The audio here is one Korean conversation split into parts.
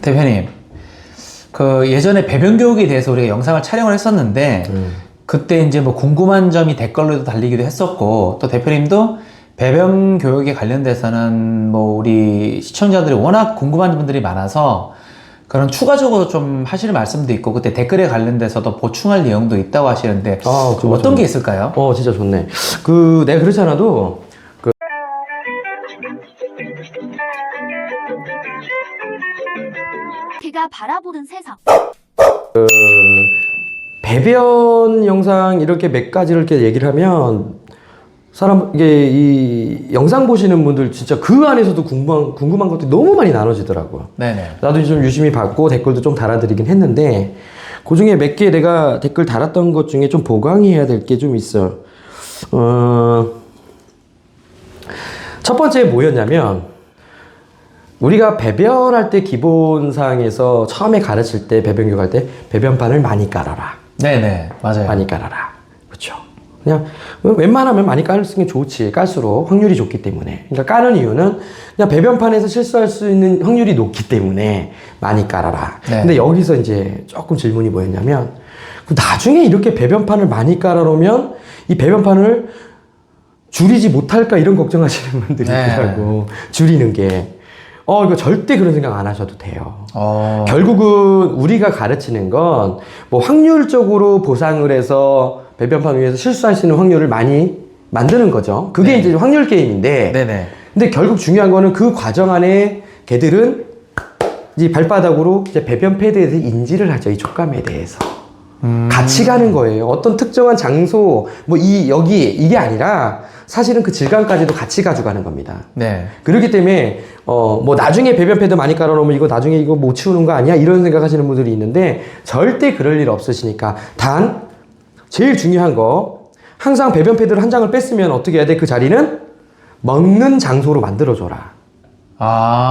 대표님, 그 예전에 배변 교육에 대해서 우리가 영상을 촬영을 했었는데 그때 이제 뭐 궁금한 점이 댓글로도 달리기도 했었고 또 대표님도 배변 교육에 관련돼서는 뭐 우리 시청자들이 워낙 궁금한 분들이 많아서 그런 추가적으로 좀 하시는 말씀도 있고 그때 댓글에 관련돼서도 보충할 내용도 있다고 하시는데 어떤 게 있을까요? 진짜 좋네. 내가 그렇지 않아도 그가 바라보는 세상. 배변 영상 이렇게 몇 가지를 이렇게 얘기를 하면 이게 이 영상 보시는 분들 진짜 그 안에서도 궁금한 것들이 너무 많이 나눠지더라고요. 네네. 나도 좀 유심히 봤고 댓글도 좀 달아드리긴 했는데 그 중에 몇 개 내가 댓글 달았던 것 중에 좀 보강해야 될 게 좀 있어. 첫 번째 뭐였냐면 우리가 배변할 때 기본상에서 처음에 가르칠 때 배변 교육할 때 배변판을 많이 깔아라. 네네, 맞아요. 많이 깔아라. 그렇죠. 그냥 웬만하면 많이 깔 수 있는 게 좋지. 깔수록 확률이 좋기 때문에. 그러니까 까는 이유는 그냥 배변판에서 실수할 수 있는 확률이 높기 때문에 많이 깔아라. 네. 근데 여기서 이제 조금 질문이 뭐였냐면 나중에 이렇게 배변판을 많이 깔아놓으면 이 배변판을 줄이지 못할까 이런 걱정하시는 분들이 있더라고. 줄이는 게. 이거 절대 그런 생각 안 하셔도 돼요. 결국은 우리가 가르치는 건 뭐 확률적으로 보상을 해서 배변판 위에서 실수할 수 있는 확률을 많이 만드는 거죠. 그게 이제 확률 게임인데. 네네. 근데 결국 중요한 거는 그 과정 안에 걔들은 이제 발바닥으로 이제 배변 패드에 대해서 인지를 하죠. 이 촉감에 대해서. 같이 가는 거예요. 어떤 특정한 장소, 여기, 이게 아니라 사실은 그 질감까지도 같이 가져가는 겁니다. 네. 그렇기 때문에, 나중에 배변 패드 많이 깔아놓으면 이거 나중에 이거 못 치우는 거 아니야? 이런 생각 하시는 분들이 있는데 절대 그럴 일 없으시니까. 제일 중요한 거, 항상 배변 패드를 한 장을 뺐으면 어떻게 해야 돼? 그 자리는 먹는 장소로 만들어줘라.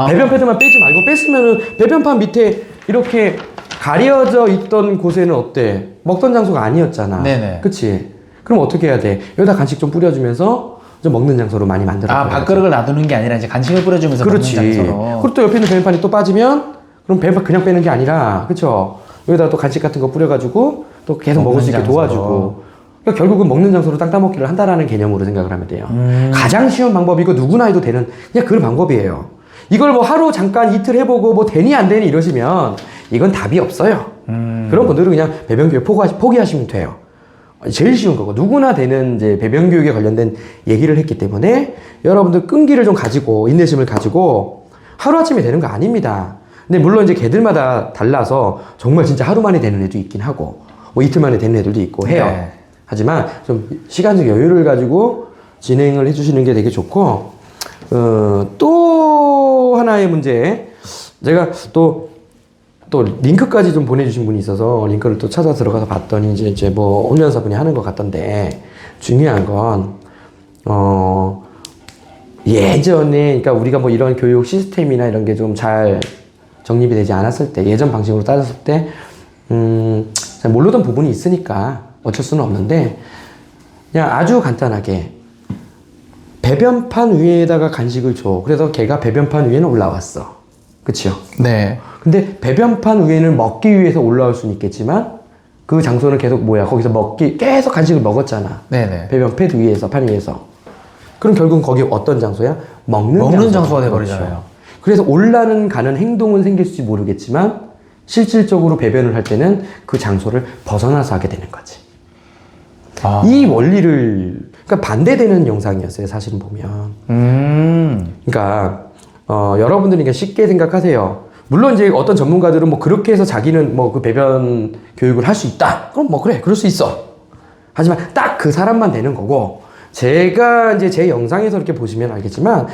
배변 패드만 빼지 말고 뺐으면은 배변판 밑에 이렇게 가려져 있던 곳에는 어때? 먹던 장소가 아니었잖아. 네네. 그치? 그럼 어떻게 해야 돼? 여기다 간식 좀 뿌려주면서 좀 먹는 장소로 많이 만들어줘야 밥그릇을 놔두는 게 아니라 이제 간식을 뿌려주면서 그렇지. 먹는 장소로. 그리고 또 옆에 있는 배변판이 또 빠지면 그럼 배변판 그냥 빼는 게 아니라 그쵸? 여기다 또 간식 같은 거 뿌려가지고 또 계속 먹을 수 있게 장소로. 도와주고 그러니까 결국은 먹는 장소로 땅 따먹기를 한다라는 개념으로 생각을 하면 돼요. 가장 쉬운 방법이고 누구나 해도 되는 그냥 그런 방법이에요. 이걸 하루 잠깐 이틀 해보고 되니 안 되니 이러시면 이건 답이 없어요. 그런 분들은 그냥 배변 교육 포기하시면 돼요. 제일 쉬운 거고 누구나 되는 이제 배변 교육에 관련된 얘기를 했기 때문에 여러분들 끈기를 좀 가지고 인내심을 가지고 하루아침에 되는 거 아닙니다. 근데 물론 이제 개들마다 달라서 정말 진짜 하루 만에 되는 애도 있긴 하고 이틀 만에 되는 애들도 있고 해요. 네. 하지만 좀 시간적 여유를 가지고 진행을 해주시는 게 되게 좋고 또 하나의 문제 제가 또 링크까지 좀 보내주신 분이 있어서 링크를 또 찾아 들어가서 봤더니 이제 훈련사분이 하는 것 같던데 중요한 건 예전에 그러니까 우리가 이런 교육 시스템이나 이런 게 좀 잘 정립이 되지 않았을 때 예전 방식으로 따졌을 때 잘 모르던 부분이 있으니까 어쩔 수는 없는데 그냥 아주 간단하게 배변판 위에다가 간식을 줘. 그래서 걔가 배변판 위에는 올라왔어. 그치요? 네. 근데 배변판 위에는 먹기 위해서 올라올 수는 있겠지만 그 장소는 계속 거기서 계속 간식을 먹었잖아. 네네. 배변 패드 위에서, 판 위에서. 그럼 결국은 거기 어떤 장소야? 먹는 장소가 돼버리잖아요. 그래서 올라는 가는 행동은 생길지 모르겠지만 실질적으로 배변을 할 때는 그 장소를 벗어나서 하게 되는 거지. 이 원리를 그러니까 반대되는 영상이었어요. 사실은 보면. 그러니까 여러분들이 그러니까 쉽게 생각하세요. 물론 이제 어떤 전문가들은 그렇게 해서 자기는 그 배변 교육을 할 수 있다. 그럼 그래, 그럴 수 있어. 하지만 딱 그 사람만 되는 거고, 제가 이제 제 영상에서 이렇게 보시면 알겠지만,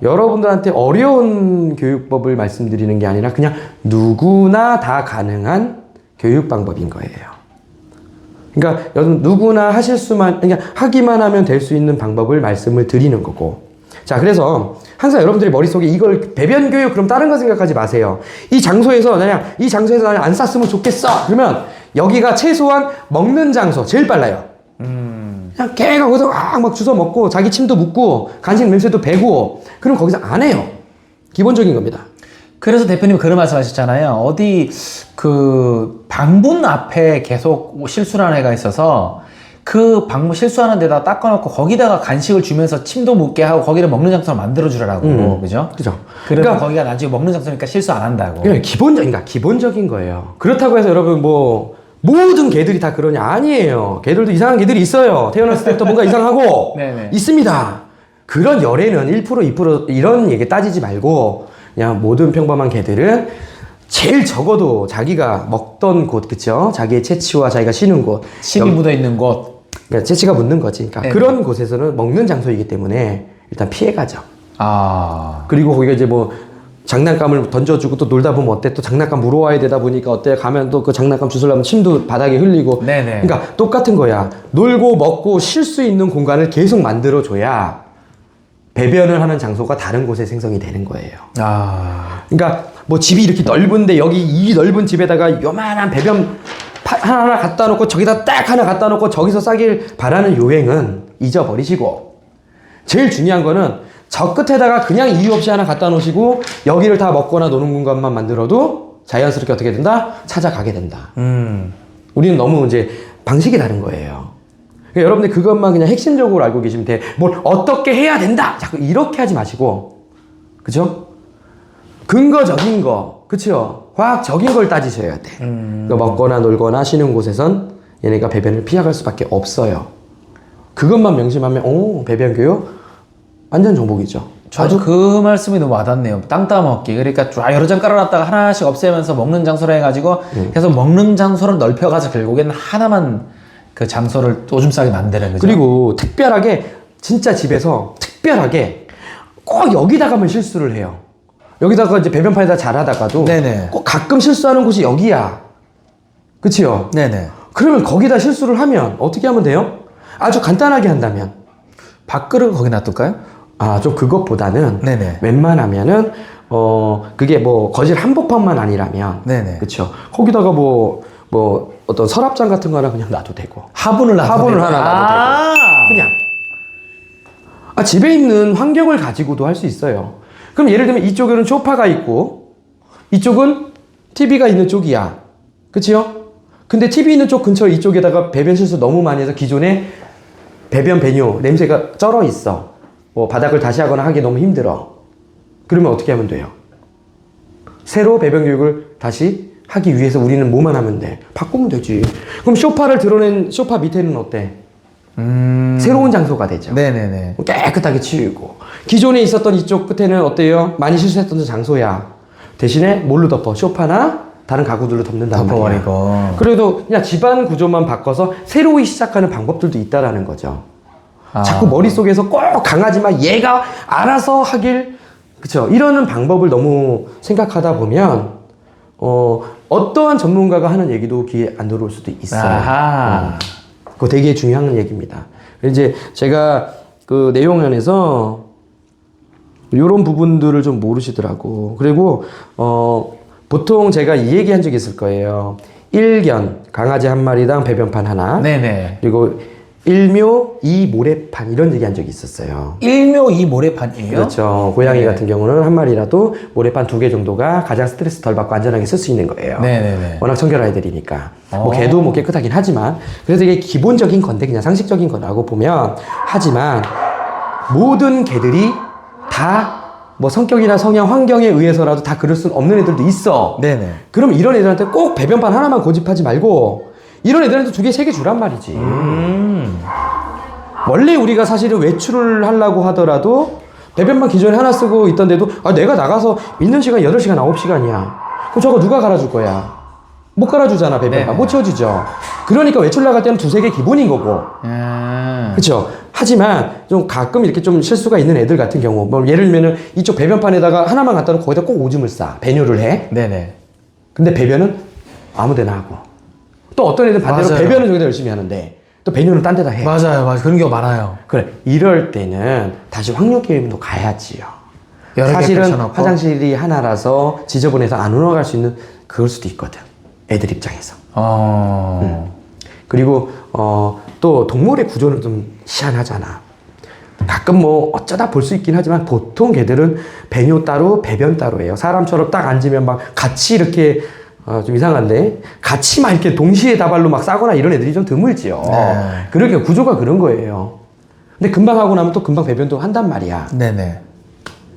여러분들한테 어려운 교육법을 말씀드리는 게 아니라 그냥 누구나 다 가능한 교육 방법인 거예요. 그러니까 여러분 누구나 하실 수만, 그러니까 하기만 하면 될 수 있는 방법을 말씀을 드리는 거고. 자, 그래서 항상 여러분들이 머릿속에 이걸 배변 교육 그럼 다른 거 생각하지 마세요. 이 장소에서 나는 안 쌌으면 좋겠어. 그러면 여기가 최소한 먹는 장소 제일 빨라요. 그냥 걔가 거기서 막 주워 먹고 자기 침도 묻고 간식 냄새도 배고 그럼 거기서 안 해요. 기본적인 겁니다. 그래서 대표님 그런 말씀 하셨잖아요. 어디 그 방문 앞에 계속 실수하는 애가 있어서 그 방문 실수하는 데다 닦아놓고 거기다가 간식을 주면서 침도 묻게 하고 거기를 먹는 장소로 만들어주라고. 그죠? 그죠. 그러니까 거기가 나중에 먹는 장소니까 실수 안 한다고. 그러니까 기본적인 거예요. 그렇다고 해서 여러분 뭐 모든 개들이 다 그러냐? 아니에요. 개들도 이상한 개들이 있어요. 태어났을 때부터 뭔가 이상하고 네네. 있습니다. 그런 열에는 1%, 2% 이런 얘기 따지지 말고 그냥 모든 평범한 개들은 제일 적어도 자기가 먹던 곳, 그쵸? 자기의 채취와 자기가 쉬는 곳. 침이 묻어있는 곳. 그러니까 채취가 묻는 거지. 그러니까 네네. 그런 곳에서는 먹는 장소이기 때문에 일단 피해가죠. 아. 그리고 거기가 이제 뭐 장난감을 던져주고 또 놀다 보면 어때? 또 장난감 물어와야 되다 보니까 어때? 가면 또 그 장난감 주스려면 침도 바닥에 흘리고. 네네. 그러니까 똑같은 거야. 놀고 먹고 쉴 수 있는 공간을 계속 만들어줘야 배변을 하는 장소가 다른 곳에 생성이 되는 거예요. 아. 그러니까 뭐 집이 이렇게 넓은데 여기 이 넓은 집에다가 요만한 배변 하나 갖다 놓고 저기다 딱 하나 갖다 놓고 저기서 싸길 바라는 요행은 잊어버리시고 제일 중요한 거는 저 끝에다가 그냥 이유 없이 하나 갖다 놓으시고 여기를 다 먹거나 노는 공간만 만들어도 자연스럽게 어떻게 된다? 찾아가게 된다. 우리는 너무 이제 방식이 다른 거예요. 그러니까 여러분들 그것만 그냥 핵심적으로 알고 계시면 돼. 뭘 어떻게 해야 된다! 자꾸 이렇게 하지 마시고. 그죠? 근거적인 거. 그쵸? 과학적인 걸 따지셔야 돼. 그러니까 먹거나 놀거나 쉬는 곳에선 얘네가 배변을 피해갈 수밖에 없어요. 그것만 명심하면, 오, 배변 교육? 완전 정복이죠. 저도 그 말씀이 너무 와닿네요. 땅 따먹기. 그러니까 쫙 여러 장 깔아놨다가 하나씩 없애면서 먹는 장소로 해가지고 계속 먹는 장소를 넓혀가서 결국에는 하나만 그 장소를 오줌 싸게 만드는 거죠. 그리고 특별하게 진짜 집에서 특별하게 꼭 여기다가만 실수를 해요. 여기다가 이제 배변판에다 잘하다가도 네네. 꼭 가끔 실수하는 곳이 여기야. 그치요? 네네. 그러면 거기다 실수를 하면 어떻게 하면 돼요? 아주 간단하게 한다면 밥그릇 거기 놔둘까요? 좀 그것보다는 네네. 웬만하면은 그게 뭐 거실 한복판만 아니라면 네네. 그쵸? 거기다가 뭐 어떤 서랍장 같은 거 하나 그냥 놔도 되고 화분을 놔도 화분을 되고. 하나 놔도 되고 그냥 집에 있는 환경을 가지고도 할 수 있어요. 그럼 예를 들면 이쪽에는 소파가 있고 이쪽은 TV가 있는 쪽이야. 그치요? 근데 TV 있는 쪽 근처에 이쪽에다가 배변 실수 너무 많이 해서 기존에 배변 배뇨 냄새가 쩔어 있어. 뭐 바닥을 다시 하거나 하기 너무 힘들어. 그러면 어떻게 하면 돼요? 새로 배변 교육을 다시 하기 위해서 우리는 뭐만 하면 돼? 바꾸면 되지. 그럼 소파를 드러낸 소파 밑에는 어때? 새로운 장소가 되죠. 네네네. 깨끗하게 치우고 기존에 있었던 이쪽 끝에는 어때요? 많이 실수했던 장소야. 대신에 뭘로 덮어? 소파나 다른 가구들로 덮는단 말이야. 덮어버리고. 그래도 그냥 집안 구조만 바꿔서 새로이 시작하는 방법들도 있다라는 거죠. 아. 자꾸 머릿속에서 꼭 강하지만 얘가 알아서 하길 그쵸? 이러는 방법을 너무 생각하다 보면 어떠한 전문가가 하는 얘기도 귀에 안 들어올 수도 있어요. 아하. 그거 되게 중요한 얘기입니다. 이제 제가 그 내용안에서 이런 부분들을 좀 모르시더라고. 그리고 보통 제가 이 얘기 한 적이 있을 거예요. 일견, 강아지 한 마리당 배변판 하나. 네네. 그리고 일묘, 이 모래판 이런 얘기 한 적이 있었어요. 일묘 이 모래판이에요? 그렇죠. 고양이 네. 같은 경우는 한 마리라도 모래판 2개 정도가 가장 스트레스 덜 받고 안전하게 쓸 수 있는 거예요. 네네네. 워낙 청결 아이들이니까. 뭐 개도 뭐 깨끗하긴 하지만 그래서 이게 기본적인 건데 그냥 상식적인 거라고 보면 하지만 모든 개들이 다 뭐 성격이나 성향, 환경에 의해서라도 다 그럴 수는 없는 애들도 있어. 네네. 그럼 이런 애들한테 꼭 배변판 하나만 고집하지 말고 이런 애들한테 2개, 3개 주란 말이지. 원래 우리가 사실은 외출을 하려고 하더라도 배변판 기존에 하나 쓰고 있던데도 내가 나가서 있는 시간 8시간, 9시간이야. 그럼 저거 누가 갈아줄 거야? 못 갈아주잖아, 배변판. 네네. 못 채워주죠. 그러니까 외출 나갈 때는 2-3개 기본인 거고. 그쵸? 하지만 좀 가끔 이렇게 좀 실수가 있는 애들 같은 경우 뭐 예를 들면은 이쪽 배변판에다가 하나만 갖다 놓고 거기다 꼭 오줌을 싸. 배뇨를 해. 네네. 근데 배변은 아무 데나 하고. 또 어떤 애들은 반대로 맞아요. 배변은 저기다 열심히 하는데 또 배뇨는 딴 데다 해. 맞아요. 그런 경우 많아요. 그래. 이럴 때는 다시 확률게임도 가야지요. 여러 개 사실은 펼쳐놓고. 화장실이 하나라서 지저분해서 안 올라갈 수 있는 그럴 수도 있거든. 애들 입장에서. 그리고 또 동물의 구조는 좀 희한하잖아. 가끔 뭐 어쩌다 볼 수 있긴 하지만 보통 개들은 배뇨 따로 배변 따로예요. 사람처럼 딱 앉으면 막 같이 이렇게 좀 이상한데 같이 막 이렇게 동시에 다발로 막 싸거나 이런 애들이 좀 드물지요. 네. 그러니까 구조가 그런 거예요. 근데 금방 하고 나면 또 금방 배변도 한단 말이야. 네네.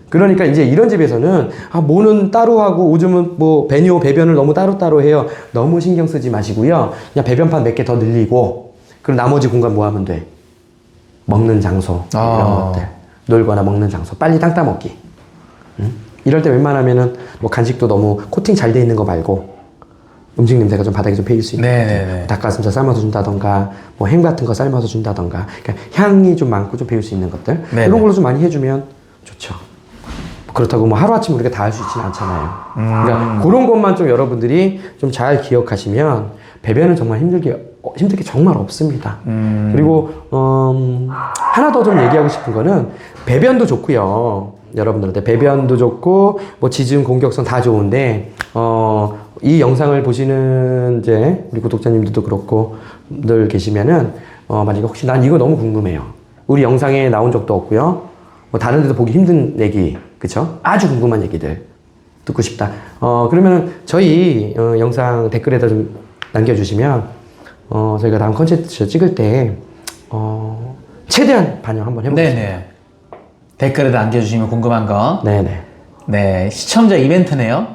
그러니까 이제 이런 집에서는 모는 따로 하고 오줌은 뭐 배뇨 배변을 너무 따로따로 해요. 너무 신경 쓰지 마시고요. 그냥 배변판 몇 개 더 늘리고 그리고 나머지 공간 뭐 하면 돼? 먹는 장소 이런 것들 놀거나 먹는 장소 빨리 땅 따먹기. 응? 이럴 때 웬만하면은 뭐 간식도 너무 코팅 잘 돼 있는 거 말고 음식 냄새가 좀 바닥에 좀 배일 수 있는 네네네. 닭가슴살 삶아서 준다던가 뭐 햄 같은 거 삶아서 준다던가 그러니까 향이 좀 많고 좀 배울 수 있는 것들 네네. 이런 걸로 좀 많이 해주면 좋죠. 그렇다고 뭐 하루아침 우리가 다 할 수 있지는 않잖아요. 그러니까 그런 것만 좀 여러분들이 좀 잘 기억하시면 배변은 정말 힘들게 정말 없습니다. 그리고 하나 더 좀 얘기하고 싶은 거는 배변도 좋고요. 여러분들한테 배변도 좋고 뭐 지즘 공격성 다 좋은데 이 영상을 보시는 이제 우리 구독자님들도 그렇고 늘 계시면은 만약에 혹시 난 이거 너무 궁금해요. 우리 영상에 나온 적도 없고요. 뭐 다른 데도 보기 힘든 얘기, 그쵸? 아주 궁금한 얘기들 듣고 싶다. 그러면 저희 영상 댓글에다 좀 남겨주시면 저희가 다음 컨텐츠 찍을 때 최대한 반영 한번 해보겠습니다. 네네. 댓글에 남겨주시면 궁금한 거. 네네. 네, 시청자 이벤트네요.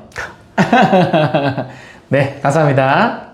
네, 감사합니다.